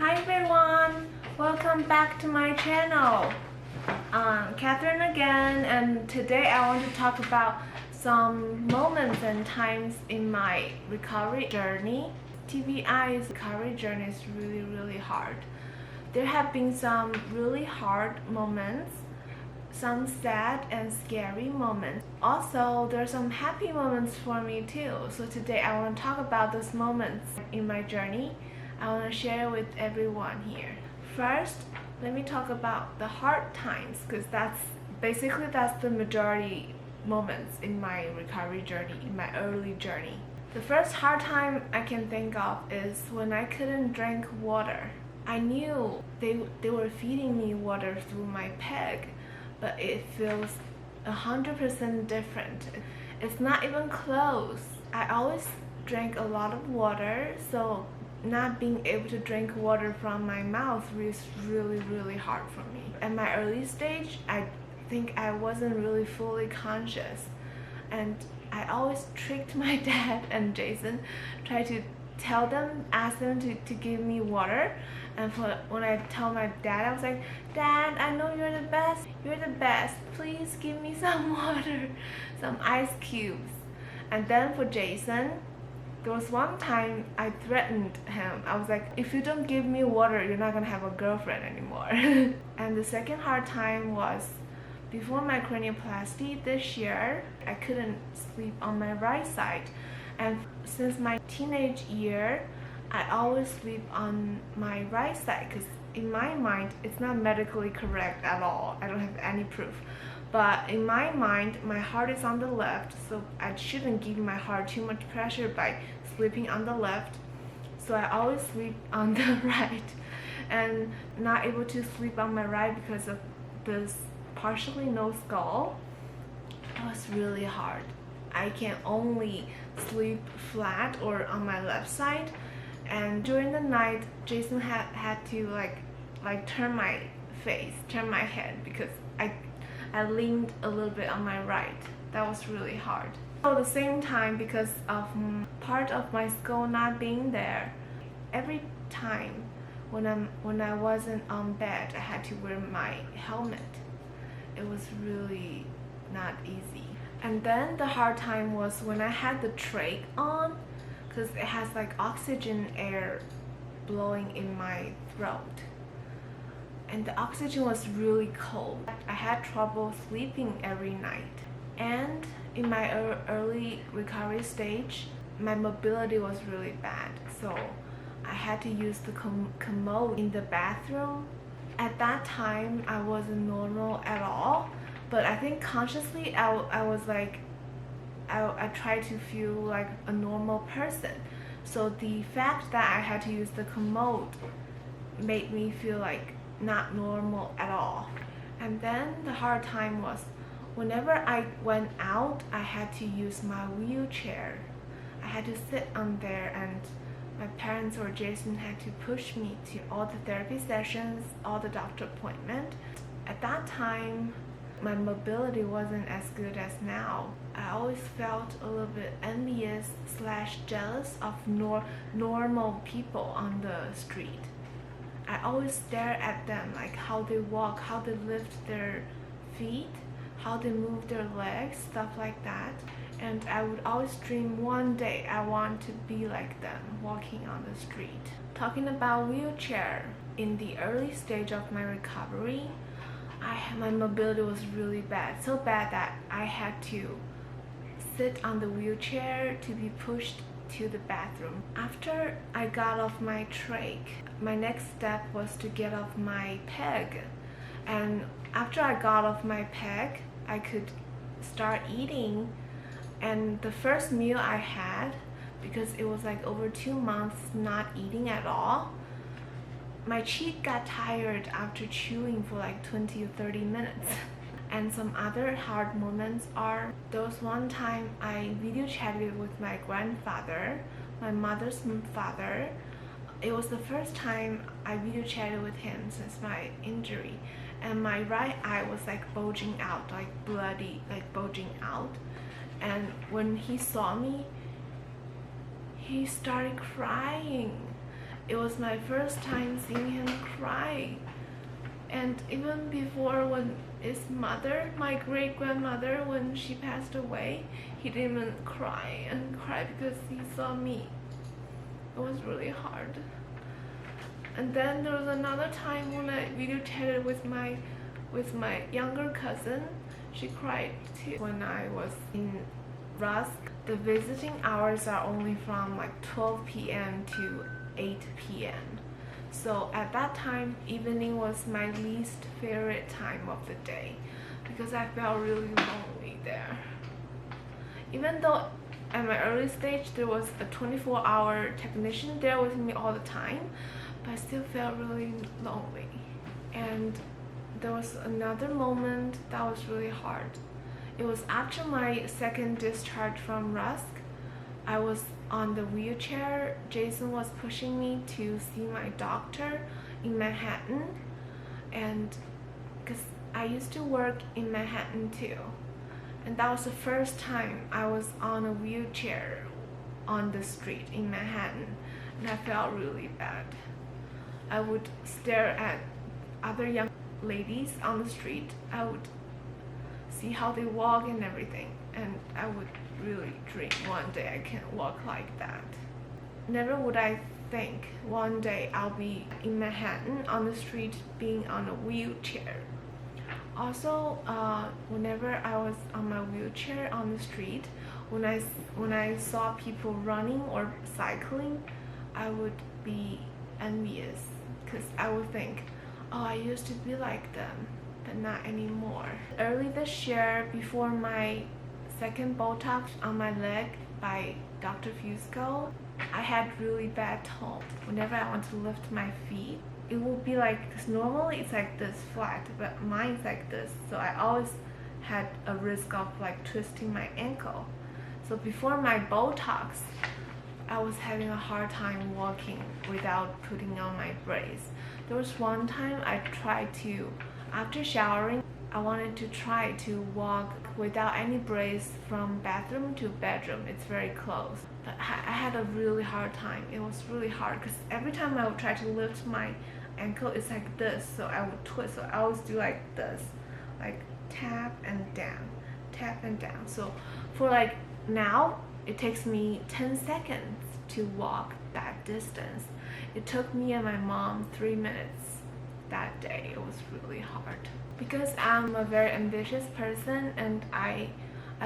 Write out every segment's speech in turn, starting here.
Hi everyone! Welcome back to my channel. Katherine again, and today I want to talk about some moments and times in my recovery journey. TBI's recovery journey is really hard. There have been some really hard moments, some sad and scary moments. Also, there are some happy moments for me too. So today I want to talk about those moments in my journey. I want to share with everyone here. First, let me talk about the hard times, because that's the majority moments in my recovery journey, in my early journey. The first hard time I can think of is when I couldn't drink water. I knew they were feeding me water through my peg, but it feels 100% different. It's not even close. I always drank a lot of water, so not being able to drink water from my mouth was really hard for me. At my early stage, I think I wasn't really fully conscious, and I always tricked my dad and Jason, tried to ask them to give me water. And when I tell my dad, I was like, "Dad, I know you're the best, please give me some water, some ice cubes." And then for Jason, there was one time I threatened him. I was like, "If you don't give me water, you're not gonna have a girlfriend anymore." And the second hard time was before my cranioplasty this year. I couldn't sleep on my right side, and since my teenage year, I always sleep on my right side, because in my mind it's not medically correct at all. I don't have any proof, but in my mind my heart is on the left, so I shouldn't give my heart too much pressure by sleeping on the left. So I always sleep on the right, and not able to sleep on my right because of this partially no skull. It was really hard. I can only sleep flat or on my left side, and during the night Jason had to like turn my head, because I leaned a little bit on my right. That was really hard. At the same time, because of part of my skull not being there, every time when I wasn't on bed, I had to wear my helmet. It was really not easy. And then the hard time was when I had the trach on, because it has like oxygen air blowing in my throat, and the oxygen was really cold. I had trouble sleeping every night. And in my early recovery stage, my mobility was really bad, so I had to use the commode in the bathroom. At that time, I wasn't normal at all, but I think consciously I was like, I tried to feel like a normal person. So the fact that I had to use the commode made me feel like not normal at all. And then the hard time was whenever I went out, I had to use my wheelchair. I had to sit on there, and my parents or Jason had to push me to all the therapy sessions, all the doctor appointments. At that time, my mobility wasn't as good as now. I always felt a little bit envious / jealous of normal people on the street. I always stare at them, like how they walk, how they lift their feet, how they move their legs, stuff like that. And I would always dream one day I want to be like them, walking on the street. Talking about wheelchair, in the early stage of my recovery, my mobility was really bad. So bad that I had to sit on the wheelchair to be pushed to the bathroom. After I got off my trach, my next step was to get off my peg. And after I got off my peg, I could start eating. And the first meal I had, because it was like over 2 months not eating at all, my cheek got tired after chewing for like 20 or 30 minutes. And some other hard moments are, there was one time I video chatted with my grandfather, my mother's father. It was the first time I video chatted with him since my injury, and my right eye was like bulging out, like bloody, like bulging out. And when he saw me, he started crying. it was my first time seeing him cry. And even before, when his mother, my great-grandmother, when she passed away, he didn't even cry and cry because he saw me. It was really hard. And then there was another time when I video chatted with my younger cousin. She cried too. When I was in Rusk, the visiting hours are only from like 12 p.m. to 8 p.m. So at that time, evening was my least favorite time of the day because I felt really lonely there. Even though at my early stage there was a 24-hour technician there with me all the time, but I still felt really lonely. And there was another moment that was really hard. It was after my second discharge from Rusk. I was on the wheelchair. Jason was pushing me to see my doctor in Manhattan, and because I used to work in Manhattan too, and that was the first time I was on a wheelchair on the street in Manhattan, and I felt really bad. I would stare at other young ladies on the street. I would see how they walk and everything, and I would really dream one day I can walk like that. Never would I think one day I'll be in Manhattan on the street being on a wheelchair. Also, whenever I was on my wheelchair on the street, when I saw people running or cycling, I would be envious because I would think, oh, I used to be like them, but not anymore. Early this year, before my second Botox on my leg by Dr. Fusco, I had really bad tone. Whenever I want to lift my feet, it will be like, because normally it's like this flat, but mine's like this, so I always had a risk of like twisting my ankle. So before my Botox, I was having a hard time walking without putting on my brace. There was one time I tried to, after showering, I wanted to try to walk without any brace from bathroom to bedroom. It's very close. But I had a really hard time. It was really hard because every time I would try to lift my ankle, it's like this. So I would twist. So I always do like this, like tap and down, tap and down. So for like now, it takes me 10 seconds to walk that distance. It took me and my mom 3 minutes that day. It was really hard. Because I'm a very ambitious person and I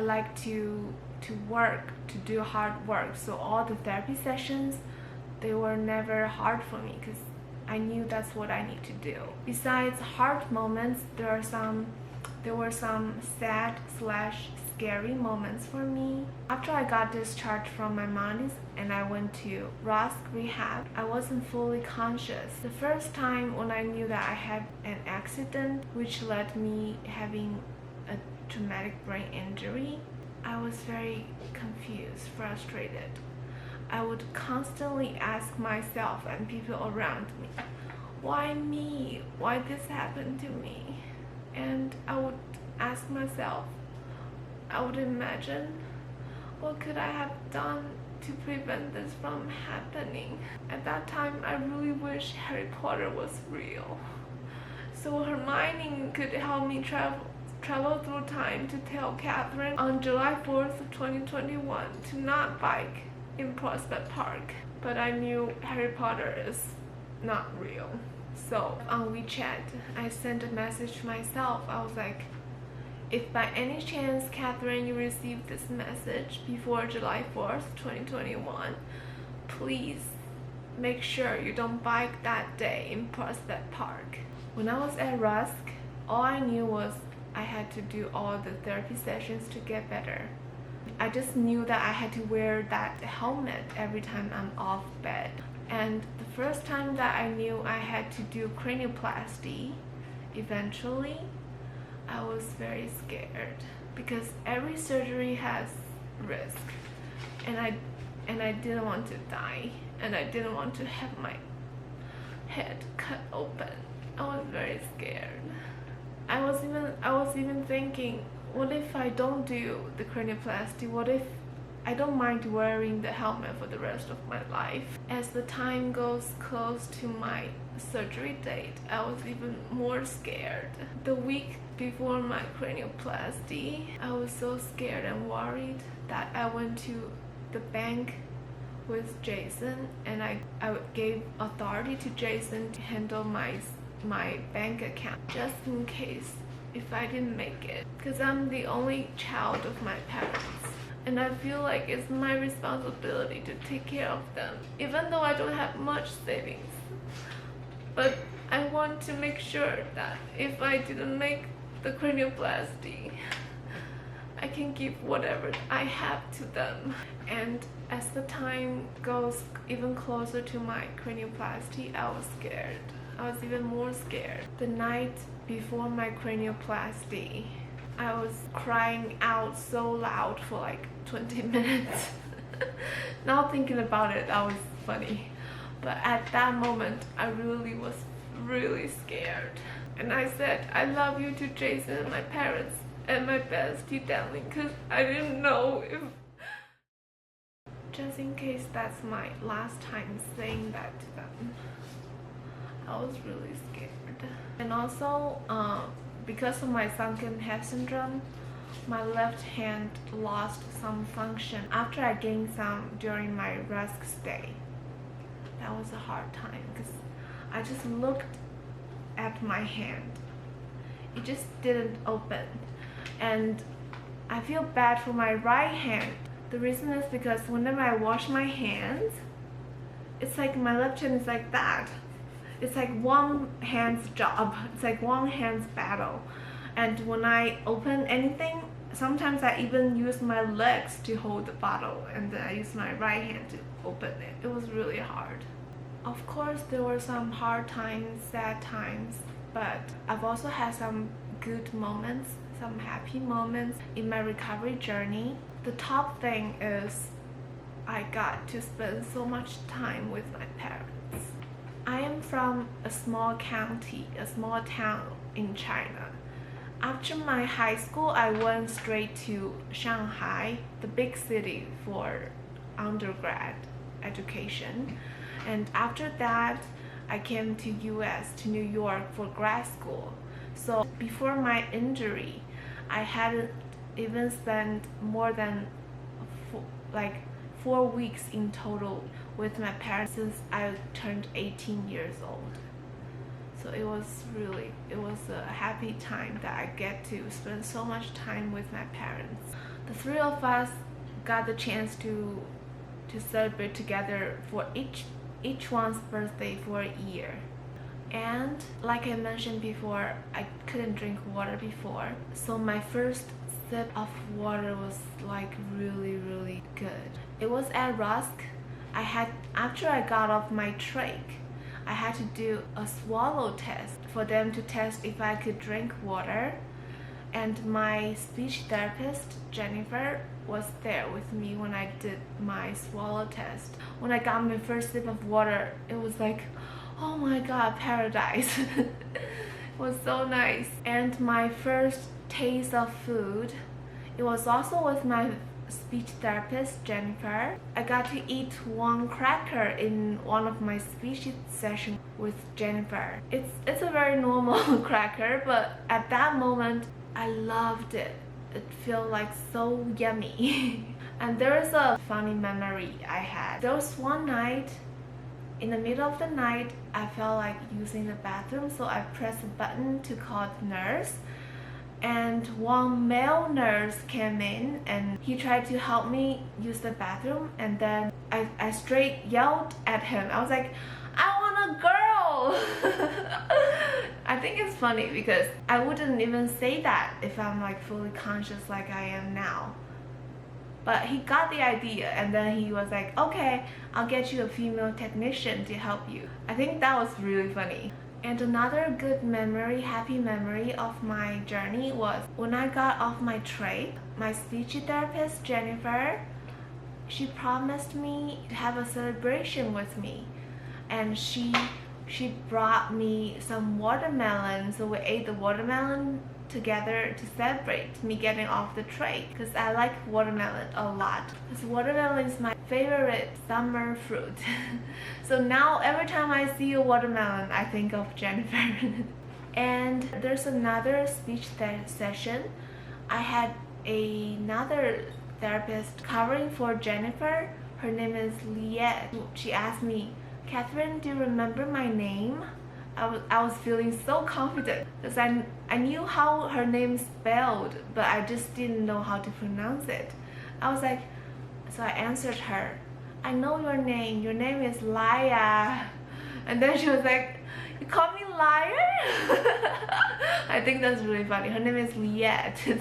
like to work, to do hard work. So all the therapy sessions, they were never hard for me because I knew that's what I need to do. Besides hard moments, there were some sad/scary moments for me. After I got discharged from my Maimonides and I went to Rusk rehab, I wasn't fully conscious. The first time when I knew that I had an accident which led me having a traumatic brain injury, I was very confused, frustrated. I would constantly ask myself and people around me, why me? Why this happened to me? And I would ask myself, I would imagine, what could I have done to prevent this from happening? At that time, I really wish Harry Potter was real. So Hermione could help me travel through time to tell Katherine on July 4th of 2021 to not bike in Prospect Park. But I knew Harry Potter is not real. So on WeChat, I sent a message to myself. I was like, if by any chance, Katherine, you received this message before July 4th, 2021, please make sure you don't bike that day in Prospect Park. When I was at Rusk, all I knew was I had to do all the therapy sessions to get better. I just knew that I had to wear that helmet every time I'm off bed. And the first time that I knew I had to do cranioplasty, eventually, I was very scared because every surgery has risk, and I didn't want to die, and I didn't want to have my head cut open. I was very scared. I was even thinking, what if I don't do the cranioplasty? What if I don't mind wearing the helmet for the rest of my life. As the time goes close to my surgery date, I was even more scared. The week before my cranioplasty, I was so scared and worried that I went to the bank with Jason, and I gave authority to Jason to handle my bank account just in case if I didn't make it, because I'm the only child of my parents and I feel like it's my responsibility to take care of them, even though I don't have much savings. But I want to make sure that if I didn't make the cranioplasty, I can give whatever I have to them. And as the time goes even closer to my cranioplasty, I was scared. I was even more scared. The night before my cranioplasty, I was crying out so loud for like 20 minutes. Now thinking about it, that was funny. But at that moment, I really was really scared. And I said, I love you to Jason and my parents and my bestie Deng, because I didn't know if... Just in case that's my last time saying that to them. I was really scared. And also, because of my sunken head syndrome, my left hand lost some function after I gained some during my rest stay. That was a hard time because I just looked at my hand. It just didn't open. And I feel bad for my right hand. The reason is because whenever I wash my hands, it's like my left hand is like that. It's like one hand's job. It's like one hand's battle. And when I open anything, sometimes I even use my legs to hold the bottle, and then I use my right hand to open it. It was really hard. Of course, there were some hard times, sad times, but I've also had some good moments, some happy moments in my recovery journey. The top thing is I got to spend so much time with my parents. I am from a small county, a small town in China. After my high school, I went straight to Shanghai, the big city, for undergrad education. And after that, I came to US, to New York for grad school. So before my injury, I hadn't even spent more than 4 weeks in total with my parents since I turned 18 years old. So it was a happy time that I get to spend so much time with my parents. The three of us got the chance to celebrate together for each one's birthday for a year. And like I mentioned before, I couldn't drink water before, so my first sip of water was like really good. It was at Rusk. After I got off my trach, I had to do a swallow test for them to test if I could drink water. And my speech therapist, Jennifer, was there with me when I did my swallow test. When I got my first sip of water, it was like, oh my god, paradise. It was so nice. And my first taste of food, it was also with my speech therapist, Jennifer. I got to eat one cracker in one of my speech sessions with Jennifer. It's a very normal cracker, but at that moment, I loved it. It felt like so yummy. And there is a funny memory I had. There was one night, in the middle of the night, I felt like using the bathroom, so I pressed a button to call the nurse. And one male nurse came in and he tried to help me use the bathroom, and then I straight yelled at him. I was like, I want a girl! I think it's funny because I wouldn't even say that if I'm like fully conscious like I am now. But he got the idea, and then he was like, okay, I'll get you a female technician to help you. I think that was really funny. And another good memory, happy memory of my journey was when I got off my trach, my speech therapist, Jennifer, she promised me to have a celebration with me. And she brought me some watermelon, so we ate the watermelon together to celebrate me getting off the train because I like watermelon a lot. Because watermelon is my favorite summer fruit. So now every time I see a watermelon, I think of Jennifer. And there's another speech session. I had another therapist covering for Jennifer. Her name is Liette. She asked me, "Katherine, do you remember my name?" I was feeling so confident because I knew how her name spelled, but I just didn't know how to pronounce it. I was like, so I answered her, "I know your name. Your name is Laya." And then she was like, "You call me liar?" I think that's really funny. Her name is Liette.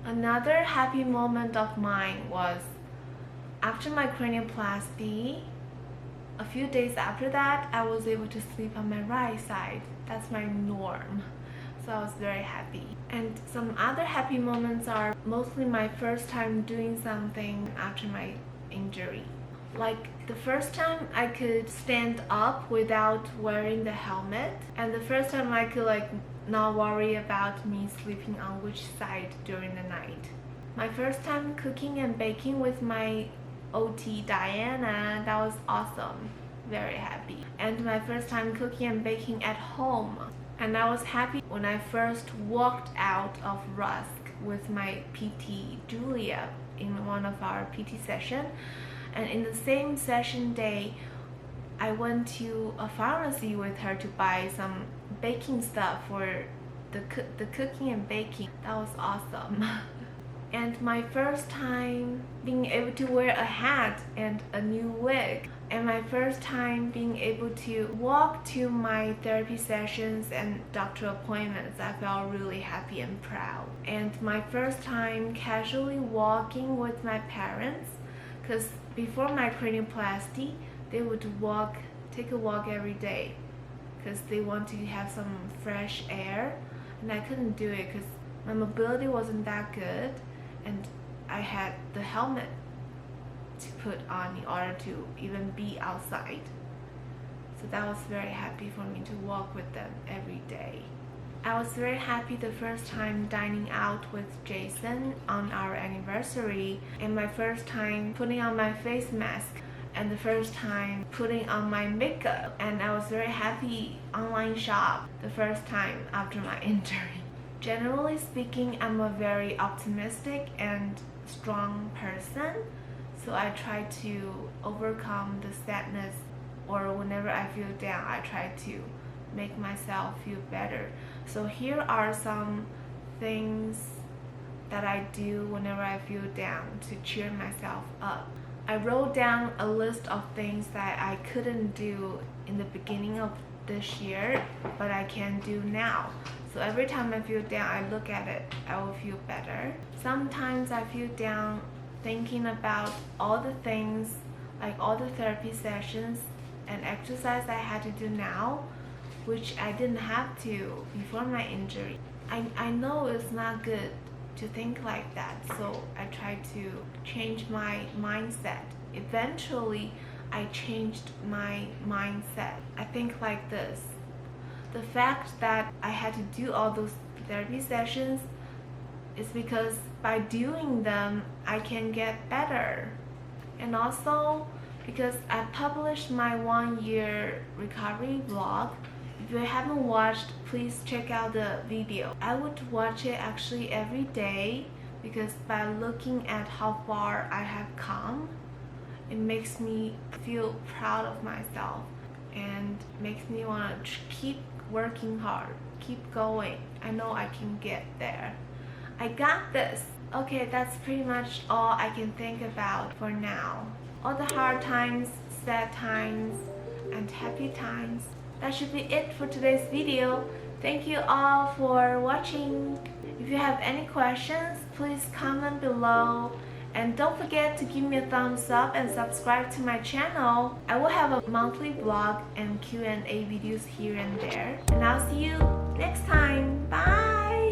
Another happy moment of mine was after my cranioplasty. A few days after that, I was able to sleep on my right side. That's my norm. So I was very happy. And some other happy moments are mostly my first time doing something after my injury. Like the first time I could stand up without wearing the helmet, and the first time I could not worry about me sleeping on which side during the night. My first time cooking and baking with my OT Diana, that was awesome. Very happy. And my first time cooking and baking at home. And I was happy when I first walked out of Rusk with my PT Julia in one of our PT session. And in the same session day, I went to a pharmacy with her to buy some baking stuff for the cooking and baking. That was awesome. And my first time being able to wear a hat and a new wig. And my first time being able to walk to my therapy sessions and doctor appointments. I felt really happy and proud. And my first time casually walking with my parents. Because before my cranioplasty, they would take a walk every day. Because they want to have some fresh air. And I couldn't do it because my mobility wasn't that good. And I had the helmet to put on in order to even be outside. So that was very happy for me to walk with them every day. I was very happy the first time dining out with Jason on our anniversary, and my first time putting on my face mask, and the first time putting on my makeup. And I was very happy online shop the first time after my injury. Generally speaking, I'm a very optimistic and strong person, so I try to overcome the sadness, or whenever I feel down, I try to make myself feel better. So here are some things that I do whenever I feel down to cheer myself up. I wrote down a list of things that I couldn't do in the beginning of this year, but I can do now. So every time I feel down, I look at it, I will feel better. Sometimes I feel down thinking about all the things, like all the therapy sessions and exercise I had to do now, which I didn't have to before my injury. I know it's not good to think like that, so I try to change my mindset. Eventually, I changed my mindset. I think like this. The fact that I had to do all those therapy sessions is because by doing them, I can get better. And also because I published my 1-year recovery vlog. If you haven't watched, please check out the video. I would watch it actually every day because by looking at how far I have come, it makes me feel proud of myself and makes me want to keep working hard, keep going. I know I can get there. I got this. Okay, that's pretty much all I can think about for now. All the hard times, sad times, and happy times. That should be it for today's video. Thank you all for watching. If you have any questions, please comment below. And don't forget to give me a thumbs up and subscribe to my channel. I will have a monthly vlog and Q&A videos here and there. And I'll see you next time. Bye!